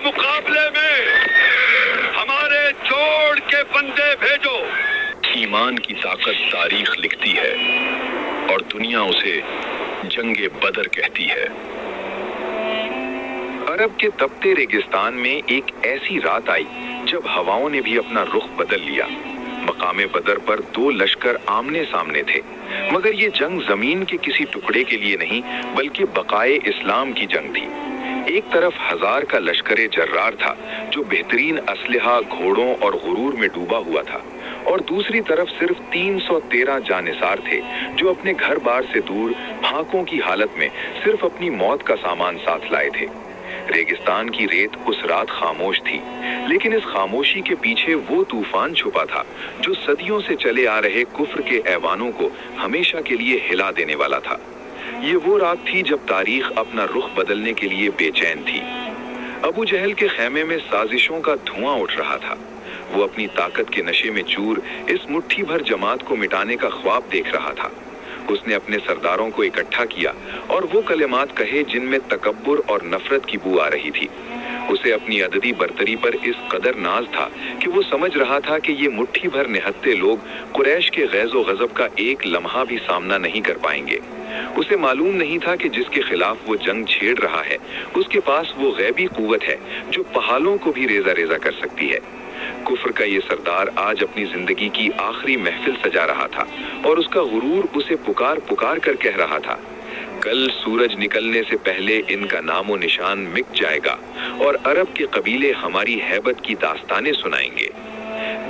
मुकाबले में हमारे जोड़ के बंदे भेजो। ईमान की ताकत तारीख लिखती है और दुनिया उसे जंगे बदर कहती है। अरब के तपते रेगिस्तान में एक ऐसी रात आई जब हवाओं ने भी अपना रुख बदल लिया। मकामे बदर पर दो लश्कर आमने सामने थे, मगर ये जंग जमीन के किसी टुकड़े के लिए नहीं बल्कि बकाए इस्लाम की जंग थी। एक तरफ 1000 का लश्करे जर्रार था जो बेहतरीन असलहा, घोड़ों और गुरूर में डूबा हुआ था, और दूसरी तरफ सिर्फ 313 जानिसार थे जो अपने घर बार से दूर भांकों की हालत में सिर्फ अपनी मौत का सामान साथ लाए थे। रेगिस्तान की रेत उस रात खामोश थी, लेकिन इस खामोशी के पीछे वो तूफान छुपा था जो सदियों से चले आ रहे कुफ्र के ऐवानों को हमेशा के लिए हिला देने वाला था। ये वो रात थी जब तारीख अपना रुख बदलने के लिए बेचैन थी। अबू जहल के खेमे में साजिशों का धुआं उठ रहा था। वो अपनी ताकत के नशे में चूर इस मुट्ठी भर जमात को मिटाने का ख्वाब देख रहा था। उसने अपने सरदारों को इकट्ठा किया और वो कलिमात कहे जिनमें तकब्बुर और नफरत की बू आ रही थी। उसे अपनी अददी बरतरी पर इस कदर नाज था कि वो समझ रहा था कि ये मुट्ठी भर निहत्ते लोग कुरैश के गैज़ो गज़ब का एक लम्हा भी सामना नहीं कर पाएंगे। उसे मालूम नहीं था कि जिसके खिलाफ वो जंग छेड़ रहा है उसके पास वो गैबी कुव्वत है जो पहाड़ों को भी रेजा रेजा कर सकती है। कुफ्र का ये सरदार आज अपनी जिंदगी की आखिरी महफिल सजा रहा था और उसका गुरूर उसे पुकार पुकार कर कह रहा था, कल सूरज निकलने से पहले इनका नामो निशान मिट जाएगा और अरब के कबीले हमारी हैबत की दास्तानें सुनाएंगे।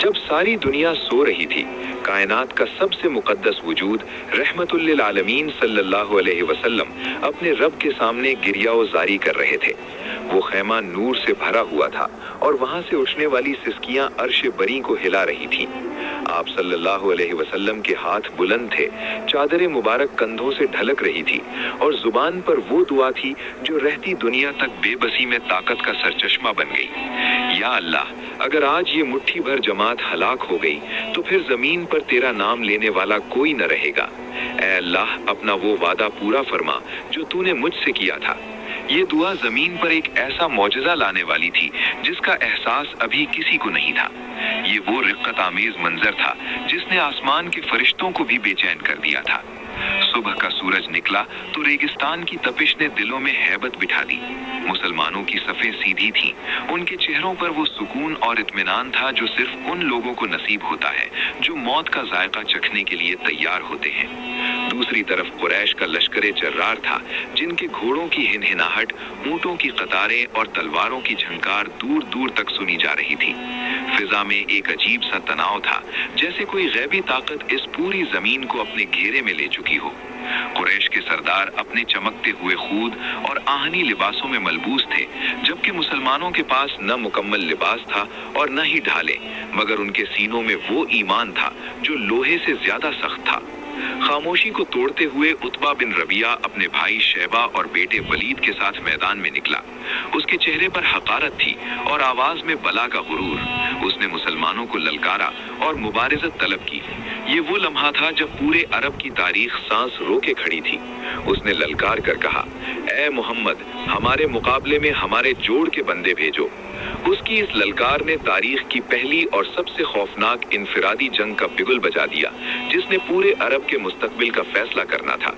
जब सारी दुनिया सो रही थी, कायनात का सबसे मुकद्दस वजूद रहमतुल लिल आलमीन सल्लल्लाहु अलैहि वसल्लम अपने रब के सामने गिरिया जारी कर रहे थे। वो खैमा नूर से भरा हुआ था और वहां से उठने वाली सिसकियां अर्श बरी को हिला रही थीं। आप सल्लल्लाहु अलैहि वसल्लम के हाथ बुलंद थे, चादर मुबारक कंधों से ढलक रही थी और जुबान पर वो दुआ थी जो रहती दुनिया तक बेबसी में ताकत का सरचश्मा बन गई। या अल्लाह, अगर आज ये मुट्ठी भर जमात हलाक हो गई तो फिर जमीन पर तेरा नाम लेने वाला कोई न रहेगा। ऐ अल्लाह, अपना वो वादा पूरा फरमा जो तूने मुझसे किया था। ये दुआ जमीन पर एक ऐसा मौजज़ा लाने वाली थी जिसका एहसास अभी किसी को नहीं था। ये वो रिक्कत आमेज मंजर था जिसने आसमान के फरिश्तों को भी बेचैन कर दिया था। सुबह का सूरज निकला तो रेगिस्तान की तपिश ने दिलों में हैबत बिठा दी। मुसलमानों की सफ़ें सीधी थीं, उनके चेहरों पर वो सुकून और इत्मीनान था जो सिर्फ उन लोगों को नसीब होता है जो मौत का जायका चखने के लिए तैयार होते हैं। दूसरी तरफ कुरैश का लश्करे जर्रार था जिनके घोड़ों की हिनहिनाहट, ऊंटों की कतारें और तलवारों की झंकार दूर दूर तक सुनी जा रही थी। फिजा में एक अजीब सा तनाव था, जैसे कोई गैबी ताकत इस पूरी जमीन को अपने घेरे में ले चुकी हो। कुरैश के सरदार अपने चमकते हुए खूद और आहनी लिबासों में मलबूस थे, जबकि मुसलमानों के पास न मुकम्मल लिबास था और न ही ढाले, मगर उनके सीनों में वो ईमान था जो लोहे से ज्यादा सख्त था। खामोशी को तोड़ते हुए उतबा बिन रबिया अपने भाई शैबा और बेटे वलीद के साथ मैदान में निकला। उसके चेहरे पर हकारत थी और आवाज में बला का गुरूर। उसने मुसलमानों को ललकारा और मुबारिजत तलब की। ये वो लम्हा था जब पूरे अरब की तारीख सांस रोके खड़ी थी। उसने ललकार कर कहा, ऐ मोहम्मद, हमारे मुकाबले में हमारे जोड़ के बंदे भेजो। उसकी इस ललकार ने तारीख की पहली और सबसे खौफनाक इनफिरादी जंग का बिगुल बजा दिया, जिसने पूरे अरब के मुस्तकबिल का फैसला करना था।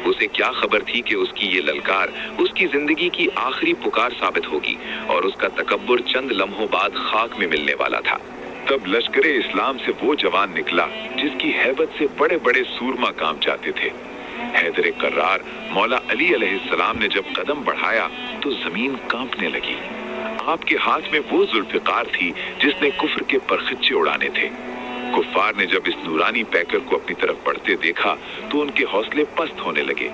उसे क्या खबर थी कि उसकी ये ललकार उसकी जिंदगी की आखिरी पुकार साबित होगी और उसका तकब्बुर चंद लम्हों बाद खाक में मिलने वाला था। तब लश्करे इस्लाम से वो जवान निकला जिसकी हैबत से बड़े बड़े सूरमा कांप जाते थे। हैदर कर्रार मौला अली अलैहिस्सलाम ने जब कदम बढ़ाया तो जमीन कांपने लगी। आपके हाथ में वो जुल्फिकार थी जिसने कुफ्र के परखच्चे उड़ाने थे। कुफ्फार ने जब इस नूरानी पैकर को अपनी तरफ बढ़ते देखा तो उनके हौसले पस्त होने लगे।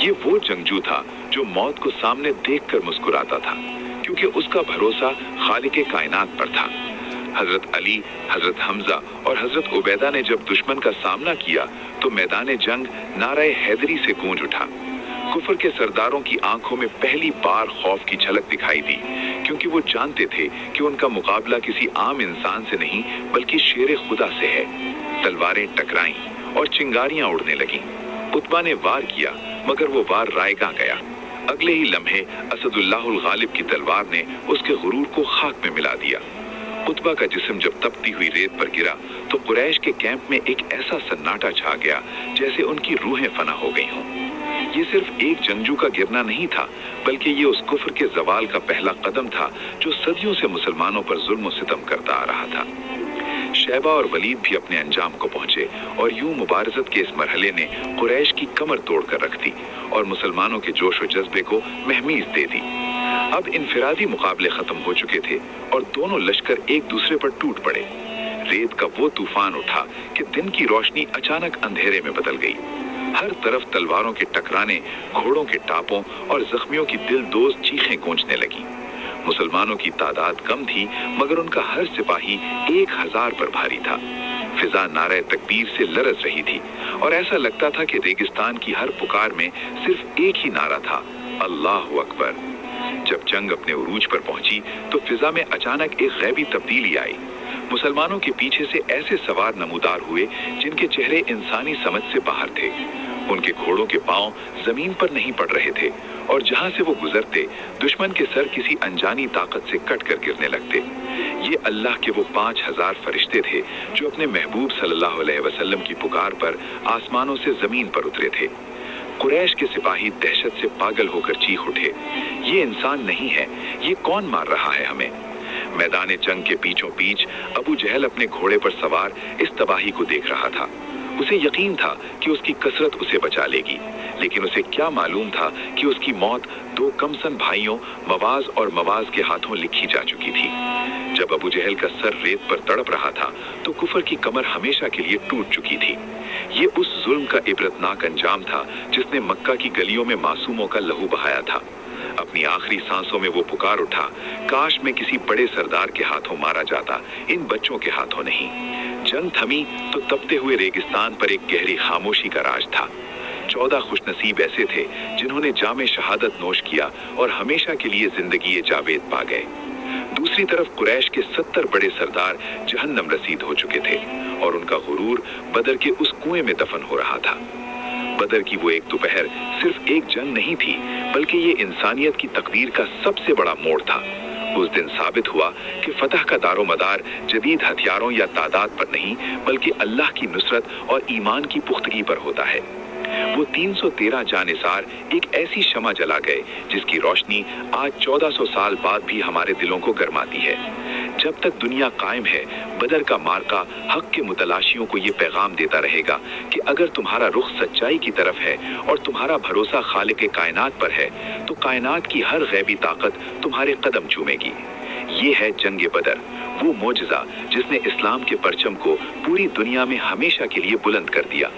ये वो जंगजू था जो मौत को सामने देखकर मुस्कुराता था, क्योंकि उसका भरोसा खालिके कायनात पर था। हजरत अली, हजरत हमजा और हजरत उबैदा ने जब दुश्मन का सामना किया तो मैदान जंग नारे हैदरी से गूंज उठा। कुफर के सरदारों की आंखों में पहली बार खौफ की झलक दिखाई दी, क्योंकि वो जानते थे कि उनका मुकाबला किसी आम इंसान से नहीं बल्कि शेर खुदा से है। तलवारें टकराईं और चिंगारियां उड़ने लगीं। उतबा ने वार किया, मगर वो वार रायगा गया। अगले ही लम्हे असदुल्लाहुल गालिब की तलवार ने उसके गुरूर को खाक में मिला दिया। कुतबा का जिस्म जब तपती हुई रेत पर गिरा तो कुरैश के कैंप में एक ऐसा सन्नाटा छा गया जैसे उनकी रूहें फना हो गई हों। ये सिर्फ एक जंगजू का गिरना नहीं था, बल्कि ये उस कुफ्र के जवाल का पहला कदम था जो सदियों से मुसलमानों पर जुल्म और सितम करता आ रहा था। शैबा और वलीद भी अपने अंजाम को पहुंचे और यूं मुबारजत के इस मरहले ने कुरैश की कमर तोड़ कर रख दी और मुसलमानों के जोश और जज्बे को महमीज दे दी। अब इनफिरादी मुकाबले खत्म हो चुके थे और दोनों लश्कर एक दूसरे पर टूट पड़े। रेत का वो तूफान उठा कि दिन की रोशनी अचानक अंधेरे में बदल गई। हर तरफ तलवारों के टकराने, घोड़ों के टापों और जख्मियों की दिलदोज चीखें गूंजने लगी। मुसलमानों की तादाद कम थी, मगर उनका हर सिपाही 1000 पर भारी था। फिजा नारे तकबीर से लरज रही थी और ऐसा लगता था कि रेगिस्तान की हर पुकार में सिर्फ एक ही नारा था, अल्लाहु अकबर। जब जंग अपने उरूज पर पहुंची तो फिजा में अचानक एक गैबी तब्दीली आई। मुसलमानों के पीछे से ऐसे सवार नमूदार हुए जिनके चेहरे इंसानी समझ से बाहर थे। उनके घोड़ों के पांव जमीन पर नहीं पड़ रहे थे और जहां से वो गुजरते दुश्मन के सर किसी अनजानी ताकत से कट कर गिरने लगते। ये अल्लाह के वो 5000 फरिश्ते थे जो अपने महबूब सल्लल्लाहु अलैहि वसल्लम की पुकार पर आसमानों से जमीन पर उतरे थे। कुरैश के सिपाही दहशत से पागल होकर चीख उठे, ये इंसान नहीं है, ये कौन मार रहा है हमें? मैदान जंग के बीचों बीच अबू जहल अपने घोड़े पर सवार इस तबाही को देख रहा था। उसे यकीन था कि उसकी कसरत उसे बचा लेगी, लेकिन उसे क्या मालूम था कि उसकी मौत 2 कमसन भाइयों मवाज और मवाज के हाथों लिखी जा चुकी थी। जब अबू जहल का सर रेत पर तड़प रहा था तो कुफर की कमर हमेशा के लिए टूट चुकी थी। ये उस जुल्म का इबरतनाक अंजाम था जिसने मक्का की गलियों में मासूमों का लहू बहाया था। अपनी आखिरी सांसों में वो पुकार उठा, काश मैं किसी बड़े सरदार के हाथों मारा जाता, इन बच्चों के हाथों नहीं। जंग थमी तो तपते हुए रेगिस्तान पर एक गहरी खामोशी का राज था। 14 खुशनसीब ऐसे थे जिन्होंने जामे शहादत नोश किया और हमेशा के लिए जिंदगी जावेद पा गए। दूसरी तरफ कुरैश के 70 बड़े सरदार जहन्नम रसीद हो चुके थे और उनका गुरूर बदर के उस कुएं में दफन हो रहा था। बदर की वो एक दोपहर सिर्फ एक जंग नहीं थी, बल्कि ये इंसानियत की तकदीर का सबसे बड़ा मोड़ था। उस दिन साबित हुआ कि फतह का दारोमदार जदीद हथियारों या तादाद पर नहीं, बल्कि अल्लाह की नुसरत और ईमान की पुख्तगी पर होता है। वो 313 जानिसार एक ऐसी शमा जला गए जिसकी रोशनी आज 1400 साल बाद भी हमारे दिलों को गरमाती है। जब तक दुनिया कायम है, बदर का मार्का हक के मुतलाशियों को ये पैगाम देता रहेगा कि अगर तुम्हारा रुख सच्चाई की तरफ है और तुम्हारा भरोसा खालिक कायनात पर है तो कायनात की हर गैबी ताकत तुम्हारे कदम चूमेगी। ये है जंग बदर, वो मोजज़ा जिसने इस्लाम के परचम को पूरी दुनिया में हमेशा के लिए बुलंद कर दिया।